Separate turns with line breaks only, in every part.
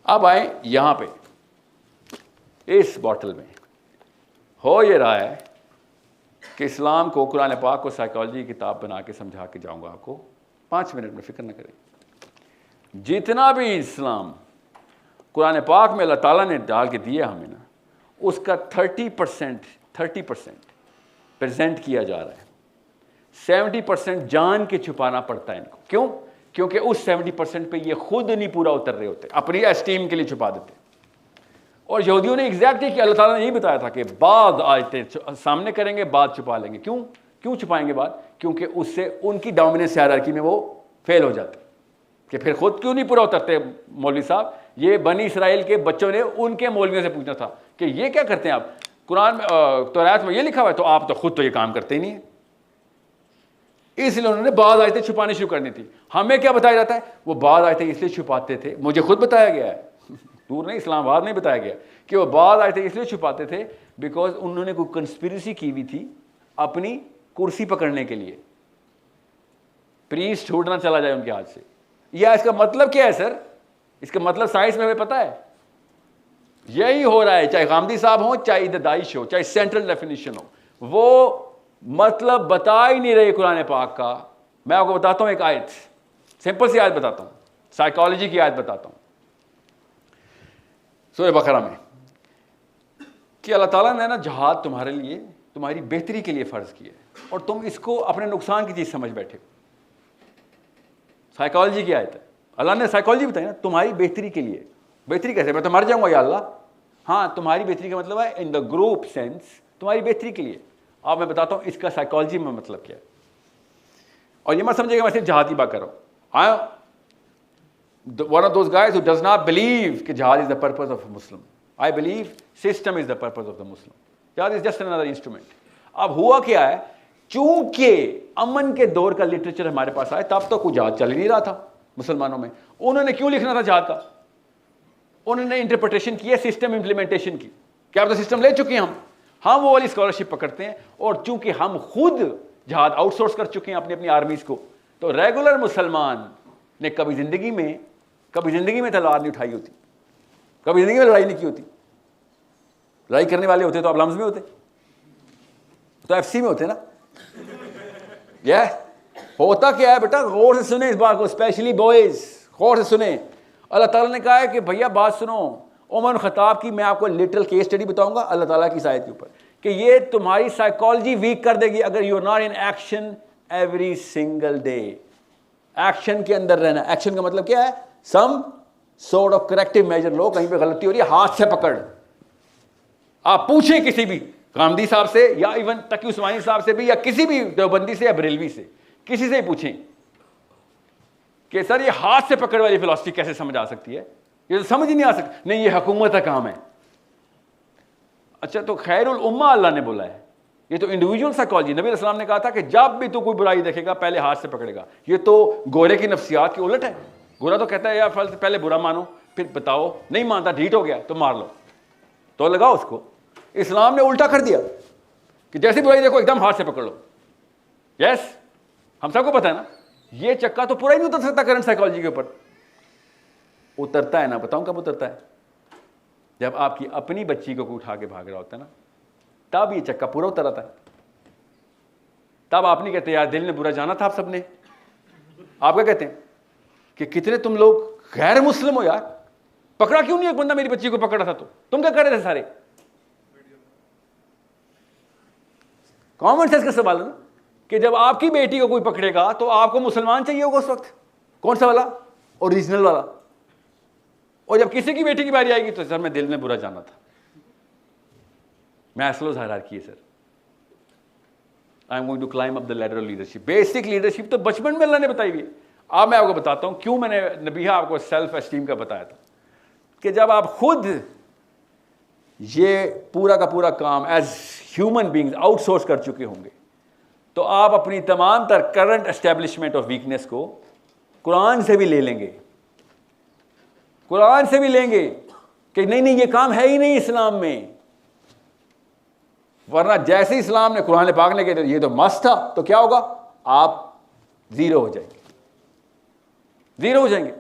अब आए यहाँ पे, इस बॉटल में हो ये रहा है कि इस्लाम को, कुरान पाक को साइकोलॉजी की किताब बना के समझा के जाऊंगा आपको 5 मिनट में, फिक्र न करें। जितना भी इस्लाम कुरान पाक में अल्लाह ताला ने डाल के दिया हमें ना, उसका 30% प्रेजेंट किया जा रहा है। 70% जान के छुपाना पड़ता है इनको। क्यों? क्योंकि उस 70% पे ये खुद नहीं पूरा उतर रहे होते, अपनी एस्टीम के लिए छुपा देते। और यहूदियों ने एग्जैक्टली कि अल्लाह ताला ने यही बताया था कि बाद आयतें सामने करेंगे, बाद छुपा लेंगे। क्यों छुपाएंगे बाद? क्योंकि उससे उनकी डोमिनेंस हायरार्की में वो फेल हो जाते कि फिर खुद क्यों नहीं पूरा उतरते। मौलवी साहब, ये बनी इसराइल के बच्चों ने उनके मौलवियों से पूछना था कि ये क्या करते हैं आप, कुरान तौरात में ये लिखा हुआ है, तो आप तो खुद तो ये काम करते ही नहीं है। इसलिए उन्होंने बाद आयतें छुपानी शुरू करनी थी। हमें क्या बताया जाता है? वो बाद आयतें इसलिए छुपाते थे, मुझे खुद बताया गया है, दूर नहीं, इस्लामाबाद नहीं बताया गया कि वो बाद आयतें इसलिए छुपाते थे बिकॉज उन्होंने कोई कंस्पिरेसी की हुई थी अपनी कुर्सी पकड़ने के लिए, प्रीस्ट छूट ना चला जाए उनके हाथ से। या इसका मतलब क्या है सर? इसका मतलब साइंस में हमें पता है, यही हो रहा है। चाहे गामदी साहब हो, चाहे दाइश हो, चाहे सेंट्रल डेफिनेशन हो, वो मतलब बता ही नहीं रहे कुरान पाक का। मैं आपको बताता हूं एक आयत, सिंपल सी आयत बताता हूं, साइकोलॉजी की आयत बताता हूं सूरह बकरा में, कि अल्लाह ताला ने ना जहाद तुम्हारे लिए, तुम्हारी बेहतरी के लिए फर्ज किया है और तुम इसको अपने नुकसान की चीज समझ बैठे हो। साइकोलॉजी की आयत है, अल्लाह ने साइकोलॉजी बताई ना, तुम्हारी बेहतरी के लिए। बेहतरी कैसे? मैं तो मर जाऊंगा या अल्लाह। हाँ, तुम्हारी बेहतरी का मतलब है इन द ग्रुप सेंस, तुम्हारी बेहतरी के लिए। अब मैं बताता हूं इसका साइकोलॉजी में मतलब क्या है। और ये मत समझिएगा मैं सिर्फ जहाद की बात कर रहा हूं। आई one of those guys who does not believe कि jihad is the purpose of a Muslim. I believe system is the purpose of the Muslim. Jihad is just another instrument. अब हुआ क्या है, चूंकि अमन के दौर का लिटरेचर हमारे पास आया, तब तो कोई जहाद चल ही नहीं रहा था मुसलमानों में। उन्होंने क्यों लिखना था जहाद का? उन्होंने इंटरप्रिटेशन की है सिस्टम इंप्लीमेंटेशन की। क्या आप तो सिस्टम ले चुके हैं हम वो वाली स्कॉलरशिप पकड़ते हैं। और चूंकि हम खुद जहाद आउटसोर्स कर चुके हैं अपनी अपनी आर्मीज को, तो रेगुलर मुसलमान ने कभी जिंदगी में तलवार नहीं उठाई होती, कभी जिंदगी में लड़ाई नहीं की होती। लड़ाई करने वाले होते तो आप लम्स में होते, तो एफसी में होते ना। यह होता क्या है बेटा, गौर से सुने इस बात को, स्पेशली बॉयज गौर से सुने। अल्लाह ताला ने कहा है कि भैया बात सुनो, उमर खताब की मैं आपको लिटरल केस स्टडी बताऊंगा अल्लाह ताला की आयत के ऊपर, कि ये तुम्हारी साइकोलॉजी वीक कर देगी अगर you are not in action every single day. Action के अंदर रहना। एक्शन का मतलब क्या है? Some sort of corrective measure लो, कहीं पे गलती हो रही है हाथ से पकड़। आप पूछें किसी भी गांधी साहब से या इवन तकी उस्मानी साहब से भी, या किसी भी देवबंदी से या बरेलवी से, किसी से ही पूछें कि सर ये हाथ से पकड़ वाली फिलॉसफी कैसे समझ आ सकती है? ये तो समझ ही नहीं आ सकती। नहीं, ये हुकूमत का काम है। अच्छा, तो खैरुल उम्मा अल्लाह ने बोला है, ये तो इंडिविजुअल साइकोलॉजी। नबी अलैहिस्सलाम ने कहा था कि जब भी तू कोई बुराई देखेगा पहले हाथ से पकड़ेगा। ये तो गोरे की नफ्सियात की उलट है। गोरा तो कहता है यार पहले बुरा मानो, फिर बताओ, नहीं मानता, ढीठ हो गया तो मार लो, तो लगाओ उसको। इस्लाम ने उल्टा कर दिया कि जैसे बुराई देखो एकदम हाथ से पकड़ लो। यस, हम सबको पता है ना, ये चक्का तो पूरा ही नहीं उतर सकता करंट साइकोलॉजी के ऊपर। उतरता है ना, बताऊं कब उतरता है? जब आपकी अपनी बच्ची को उठा के भाग रहा होता है ना, तब ये चक्का पूरा उतर आता है। तब आप नहीं कहते यार दिल ने बुरा जाना था आप सबने। आप क्या कहते हैं कि कितने तुम लोग गैर मुस्लिम हो यार, पकड़ा क्यों नहीं एक बंदा मेरी बच्ची को पकड़ा था? तो तुम क्या कर रहे थे सारे? कॉमन सेंस का सवाल है ना, कि जब आपकी बेटी को कोई पकड़ेगा तो आपको मुसलमान चाहिए होगा उस वक्त। कौन सा वाला? ओरिजिनल वाला। और जब किसी की बेटी की बारी आएगी तो सर मैं दिल में बुरा जाना था। मैस्लोज हायरार्की है sir. I am going to climb up the ladder of leadership. Basic leadership तो बचपन में अल्लाह ने बताई हुई है। अब मैं आपको बताता हूं क्यों मैंने नबीहा आपको सेल्फ एस्टीम का बताया था, कि जब आप खुद ये पूरा का पूरा काम एज ह्यूमन बींग्स आउटसोर्स कर चुके होंगे, तो आप अपनी तमाम तर करंट एस्टेब्लिशमेंट ऑफ वीकनेस को कुरान से भी ले लेंगे। कुरान से भी लेंगे कि नहीं नहीं ये काम है ही नहीं इस्लाम में। वरना जैसे इस्लाम ने कुरान पाक ने कहा ये तो मस्त था, तो क्या होगा? आप जीरो हो जाएंगे, जीरो हो जाएंगे।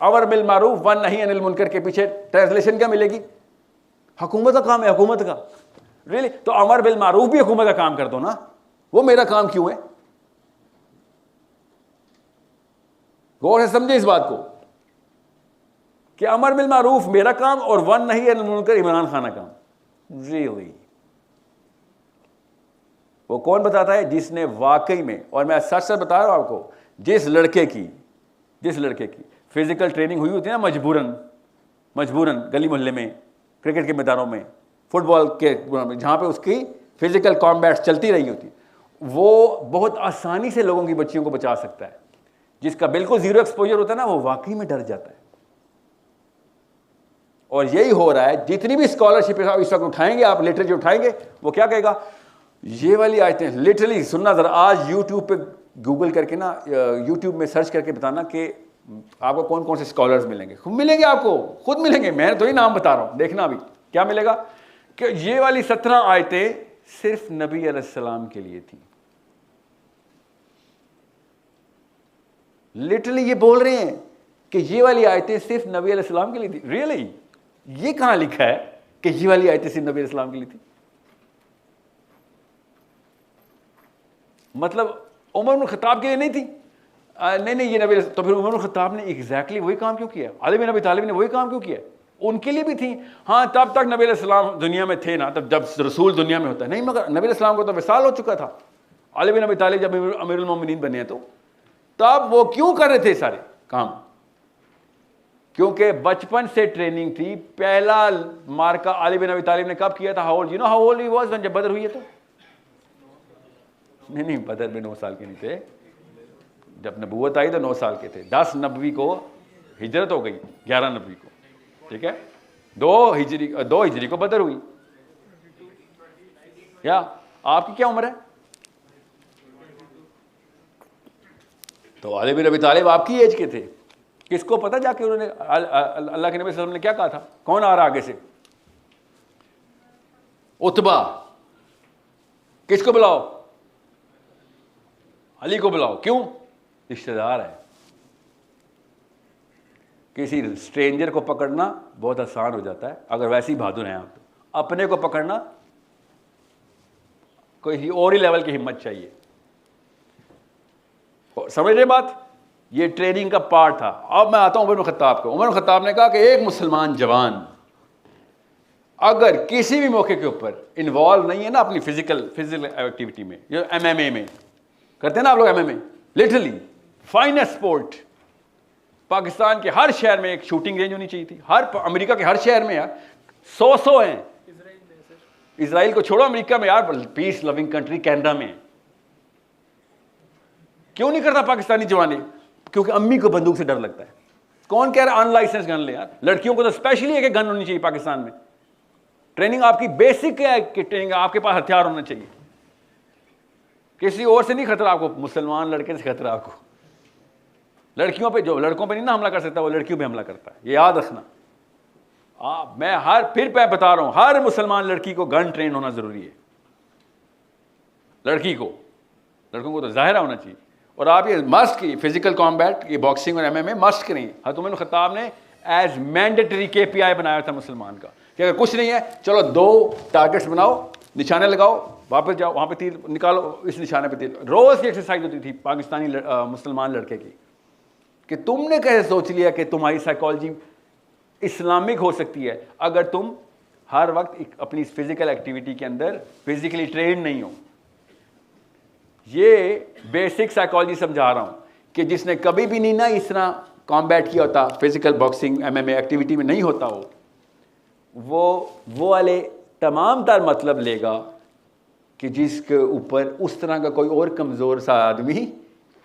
अमर बिल मारूफ वन नहीं अनिल मुनकर के पीछे ट्रांसलेशन क्या मिलेगी? हुकूमत का काम है, हुकूमत का। रियली? तो अमर बिल मारूफ भी हुकूमत का काम कर दो ना, वो मेरा काम क्यों है? गौर से समझे इस बात को कि अमर बिल मारूफ मेरा काम और वन नहीं अनिल मुनकर इमरान खान का काम। रियली? वो कौन बताता है? जिसने वाकई में, और मैं सच सच बता रहा हूं आपको, जिस लड़के की फिजिकल ट्रेनिंग हुई होती है ना, मजबूरन गली मोहल्ले में, क्रिकेट के मैदानों में, फुटबॉल के, जहां पे उसकी फिजिकल कॉम्बैट्स चलती रही होती, वो बहुत आसानी से लोगों की बच्चियों को बचा सकता है। जिसका बिल्कुल जीरो एक्सपोजर होता है ना, वो वाकई में डर जाता है। और यही हो रहा है। जितनी भी स्कॉलरशिप इस वक्त उठाएंगे आप, लिटरेचर उठाएंगे, वो क्या कहेगा? ये वाली आयतें लिटरली सुनना जरा, आज यूट्यूब पे गूगल करके ना, यूट्यूब में सर्च करके बताना कि आपको कौन कौन से स्कॉलर्स मिलेंगे। खुद मिलेंगे, आपको खुद मिलेंगे, मैं तो ही नाम बता रहा हूं, देखना अभी क्या मिलेगा कि ये वाली 17 आयतें सिर्फ नबी अलैहिस्सलाम के लिए थी। लिटरली ये बोल रहे हैं कि ये वाली आयतें सिर्फ नबी अलैहिस्सलाम के लिए थी। रियली? ये कहां लिखा है कि ये वाली आयतें सिर्फ नबी अलैहिस्सलाम के लिए थी? मतलब उमर इब्न खत्ताब के लिए नहीं थी? नहीं, ये नबी, तो फिर उमर इब्न खत्ताब ने एग्जैक्टली वही काम क्यों किया? अली बिन अबी तालिब ने वही काम क्यों किया? उनके लिए भी थी। हाँ, तब तक नबी अलैहिस्सलाम दुनिया में थे ना, तब जब रसूल दुनिया में होता है नहीं, मगर नबी अलैहिस्सलाम को तो विसाल हो चुका था। अली बिन अबी तालिब जब अमीरुल मोमिनीन बने हैं, तो तब वो क्यों कर रहे थे सारे काम? क्योंकि बचपन से ट्रेनिंग थी। पहला मार्का अली बिन अबी तालिब ने कब किया था? How old? You know how old he was when जब बदर हुई है? तो नहीं, बदर में 9 साल के नहीं थे। जब नबूवत आई तो 9 साल के थे। 10 नबवी को हिजरत हो गई, 11 नबवी को, ठीक है, 2 हिजरी को बदर हुई। या आपकी क्या उम्र है? तो अली बिन अबी तालिब आपकी एज के थे। किसको पता जाके उन्होंने, अल्लाह के नबी सल्लल्लाहु अलैहि वसल्लम ने क्या कहा था? कौन आ रहा आगे से? उतबा। किसको बुलाओ? अली को बुलाओ। क्यों? रिश्तेदार है। किसी स्ट्रेंजर को पकड़ना बहुत आसान हो जाता है अगर वैसे ही बहादुर हैं आप। तो अपने को पकड़ना कोई और ही लेवल की हिम्मत चाहिए। समझ रहे बात? ये ट्रेनिंग का पार्ट था। अब मैं आता हूं उमर इब्न खत्ताब को। उमर इब्न खत्ताब ने कहा कि एक मुसलमान जवान अगर किसी भी मौके के ऊपर इन्वॉल्व नहीं है ना अपनी फिजिकल एक्टिविटी में, जो MMA में करते हैं ना आप लोग, MMA literally finest sport. Pakistan के हर शहर में एक शूटिंग रेंज होनी चाहिए थी। हर अमेरिका के हर शहर में यार 100 हैं। इजराइल को छोड़ो, अमेरिका में यार, पीस लविंग कंट्री, कनाडा में। क्यों नहीं करता पाकिस्तानी जवानी? क्योंकि अम्मी को बंदूक से डर लगता है। कौन कह रहा है अनलाइसेंस गन ले? यार लड़कियों को तो स्पेशली एक गन होनी चाहिए पाकिस्तान में। ट्रेनिंग आपकी बेसिक है कि ट्रेनिंग आपके पास हथियार होना चाहिए। किसी और से नहीं खतरा आपको, मुसलमान लड़के से खतरा आपको। लड़कियों पे, जो लड़कों पे नहीं ना हमला कर सकता, वो लड़कियों पे हमला करता है, ये याद रखना। मैं फिर बता रहा हूं, हर मुसलमान लड़की को गन ट्रेन होना जरूरी है। लड़की को, लड़कों को तो जाहिर होना चाहिए। और आप ये मस्ट की फिजिकल कॉम्बैट, ये बॉक्सिंग और MMA मस्ट करें। हज़रत उमर इब्न खत्ताब ने एज मैंडेटरी KPI बनाया था मुसलमान का कि अगर कुछ नहीं है, चलो 2 टारगेट्स बनाओ, निशाने लगाओ, वापस जाओ, वहां पे तीर निकालो, इस निशाने पे तीर। रोज की एक्सरसाइज होती थी पाकिस्तानी मुसलमान लड़के की। कि तुमने कैसे सोच लिया कि तुम्हारी साइकोलॉजी इस्लामिक हो सकती है अगर तुम हर वक्त अपनी फिजिकल एक्टिविटी के अंदर फिजिकली ट्रेन नहीं हो? ये बेसिक साइकोलॉजी समझा रहा हूं कि जिसने कभी भी नहीं ना इस तरह कॉम्बैट किया होता, फिजिकल बॉक्सिंग MMA एक्टिविटी में नहीं होता हो, वो वाले तमाम तर मतलब लेगा कि जिसके ऊपर उस तरह का कोई और कमज़ोर सा आदमी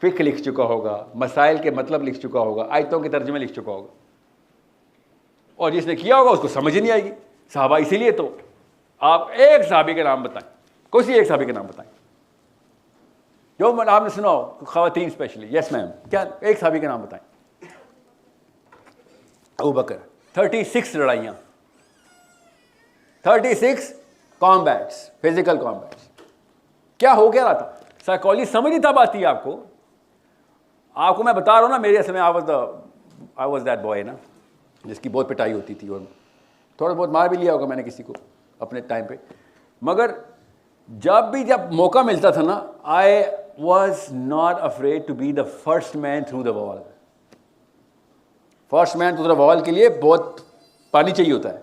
फ़िक्र लिख चुका होगा, मसाइल के मतलब लिख चुका होगा, आयतों के तर्जुमे लिख चुका होगा, और जिसने किया होगा उसको समझ ही नहीं आएगी। सहाबा, इसीलिए तो आप एक सहाबी का नाम बताएं, कोई एक सहाबी का नाम बताएं जो आपने सुना हो, ख़वातीन स्पेशली। यस मैम, क्या एक सहाबी का नाम बताएं? अबू बकर। 36 लड़ाइयाँ, 36 कॉम्बैट्स, फिजिकल कॉम्बैट्स। क्या हो गया रहा था? साइकोलॉजी समझ नहीं तब आती है आपको। मैं बता रहा हूँ ना, मेरे समय आई वॉज दैट बॉय ना, जिसकी बहुत पिटाई होती थी और थोड़ा बहुत मार भी लिया होगा मैंने किसी को अपने टाइम पे। मगर जब मौका मिलता था ना, I was not afraid to be the first man through the wall. First man through the wall के लिए बहुत पानी चाहिए होता है।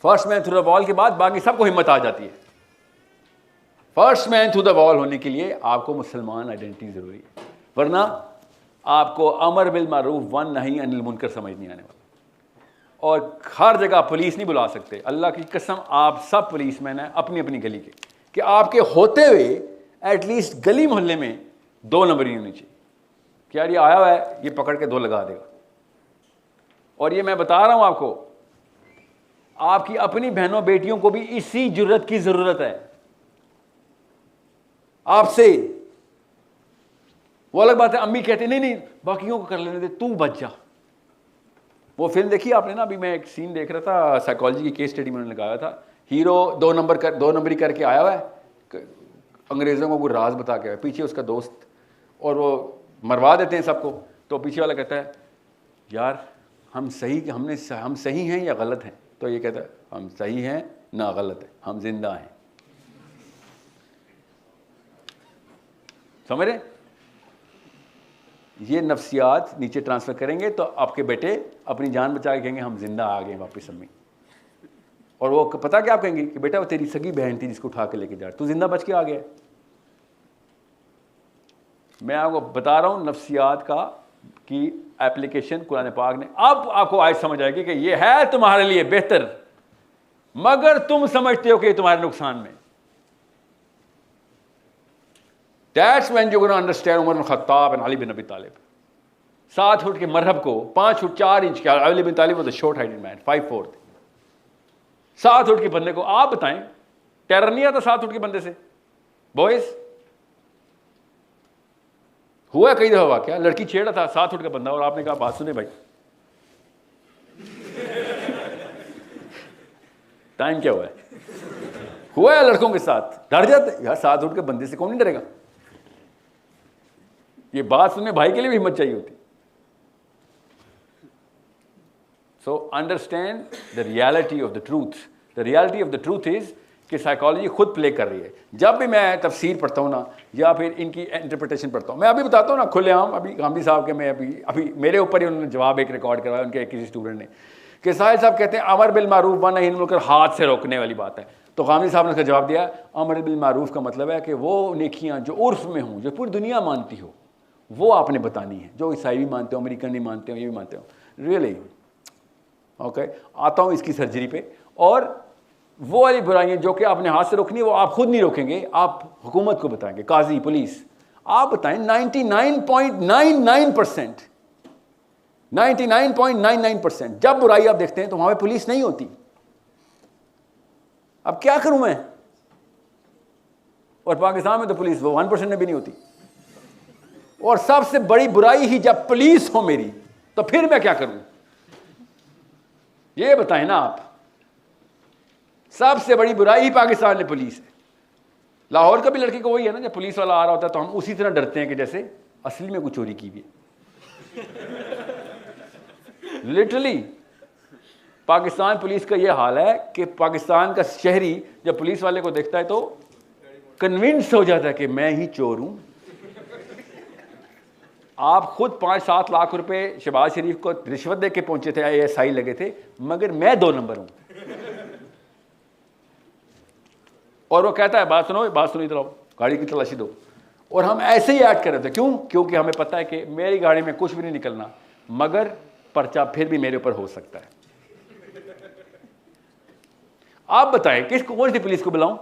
First man through the wall के बाद बाकी सबको हिम्मत आ जाती है। First man through the wall होने के लिए आपको मुसलमान आइडेंटिटी जरूरी है, वरना आपको अमर बिल मारूफ वन नहीं अनिल मुनकर समझ नहीं आने वाला। और हर जगह पुलिस नहीं बुला सकते, अल्लाह की कसम आप सब पुलिसमैन हैं अपनी अपनी गली के, कि आपके होते हुए एटलीस्ट गली मोहल्ले में 2 नंबर ही होनी चाहिए कि यार ये आया हुआ है, ये पकड़ के 2 लगा देगा। और ये मैं बता रहा हूं आपको, आपकी अपनी बहनों बेटियों को भी इसी जुर्रत की जरूरत है आपसे। वो अलग बात है, अम्मी कहते नहीं नहीं बाकियों को कर लेने दे, तू बच जा। वो फिल्म देखी आपने ना, अभी मैं एक सीन देख रहा था, साइकोलॉजी की केस स्टडी में उन्होंने लगाया था, हीरो 2 नंबरी करके आया हुआ है, अंग्रेजों को कोई राज बता के, पीछे उसका दोस्त, और वो मरवा देते हैं सबको। तो पीछे वाला कहता है यार हम सही हैं या गलत हैं? तो ये कहता है हम सही हैं ना गलत है, हम जिंदा हैं। समझ रहे? ये नफ्सियात नीचे ट्रांसफर करेंगे तो आपके बेटे अपनी जान बचा के कहेंगे हम जिंदा आ गए वापस अम्मी। और वो पता क्या आप कहेंगे कि बेटा वो तेरी सगी बहन थी जिसको उठा के लेके जा, तू जिंदा बच के आ गया। मैं आपको बता रहा हूं नफ्सियात का की एप्लीकेशन कुरान पाक ने। अब आपको आज समझ आएगी कि ये है तुम्हारे लिए बेहतर, मगर तुम समझते हो कि तुम्हारे नुकसान में। That's when you're going to understand Umar bin Khattab and Ali bin Abi Talib. 7 foot के मरहब को 5 फुट 4 इंच के, Ali bin Talib was a short heighted man, 5'4". 7 foot के बंदे को आप बताएं, टेरर नहीं आता 7 फुट के बंदे से? बॉयज हुआ कई दफा वाकया, लड़की छेड़ा था 7 फुट का बंदा, और आपने कहा बात सुने भाई टाइम क्या हुआ है लड़कों के साथ, डर जाते यार 7 फुट के बंदे से कौन नहीं डरेगा। ये बात सुनने भाई के लिए भी हिम्मत चाहिए होती। So understand the reality of the truth. The reality of the truth is कि साइकोलॉजी खुद प्ले कर रही है। जब भी मैं तफसीर पढ़ता हूँ ना, या फिर इनकी इंटरप्रिटेशन पढ़ता हूँ, मैं अभी बताता हूँ ना खुलेआम, अभी गांधी साहब के मैं अभी मेरे ऊपर ही उन्होंने जवाब एक रिकॉर्ड करवाया उनके किसी स्टूडेंट ने, कि साहिल साहब कहते हैं अमर बिल मारूफ व नही अनिल मुनकर हाथ से रोकने वाली बात है। तो गांधी साहब ने उसका जवाब दिया, अमर बिल मारूफ का मतलब है कि वो नेकियां जो उर्फ में हों, जो पूरी दुनिया मानती हो, वो आपने बतानी है। जो ईसाई भी मानते हो, अमेरिकन नहीं मानते हो, ये भी मानते हो, रियली ओके। आता हूँ इसकी सर्जरी पे। और वो वाली बुराइयां जो कि आपने हाथ से रोकनी है, वो आप खुद नहीं रोकेंगे, आप हुकूमत को बताएंगे, काजी, पुलिस। आप बताएं 99.99%, 99.99% जब बुराई आप देखते हैं तो वहां पे पुलिस नहीं होती। अब क्या करूं मैं? और पाकिस्तान में तो पुलिस वो 1% में भी नहीं होती। और सबसे बड़ी बुराई ही जब पुलिस हो मेरी, तो फिर मैं क्या करूं? ये बताएं ना आप। सबसे बड़ी बुराई ही पाकिस्तान में पुलिस है। लाहौर का भी लड़के को वही है ना, जब पुलिस वाला आ रहा होता है तो हम उसी तरह डरते हैं कि जैसे असली में कुछ चोरी की भी है। लिटरली पाकिस्तान पुलिस का यह हाल है कि पाकिस्तान का शहरी जब पुलिस वाले को देखता है तो कन्विंस हो जाता है कि मैं ही चोर हूं। आप खुद 5-7 लाख रुपए शहबाज शरीफ को रिश्वत दे के पहुंचे थे, ASI लगे थे, मगर मैं 2 नंबर हूं। और वो कहता है बात सुनो इधर आओ, गाड़ी की तलाशी दो। और हम ऐसे ही ऐड कर रहे थे। क्यों? क्योंकि हमें पता है कि मेरी गाड़ी में कुछ भी नहीं निकलना, मगर पर्चा फिर भी मेरे ऊपर हो सकता है। आप बताएं कौन सी पुलिस को बुलाऊं?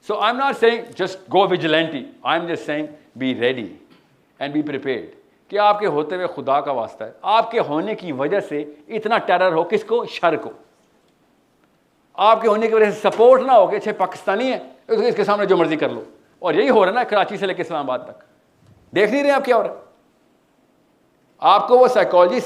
So I am not saying just go vigilante, I am just saying be ready and be prepared. कि आपके होते हुए खुदा का वास्ता है, आपके होने की वजह से इतना टेरर हो, किसको? शर को। आपके होने की वजह से सपोर्ट ना हो कि अच्छे पाकिस्तानी है तो इसके सामने जो मर्जी कर लो। और यही हो रहा है ना, कराची से लेकर इस्लामाबाद तक। देख नहीं रहे आप क्या हो रहा है? आपको वो साइकोलॉजी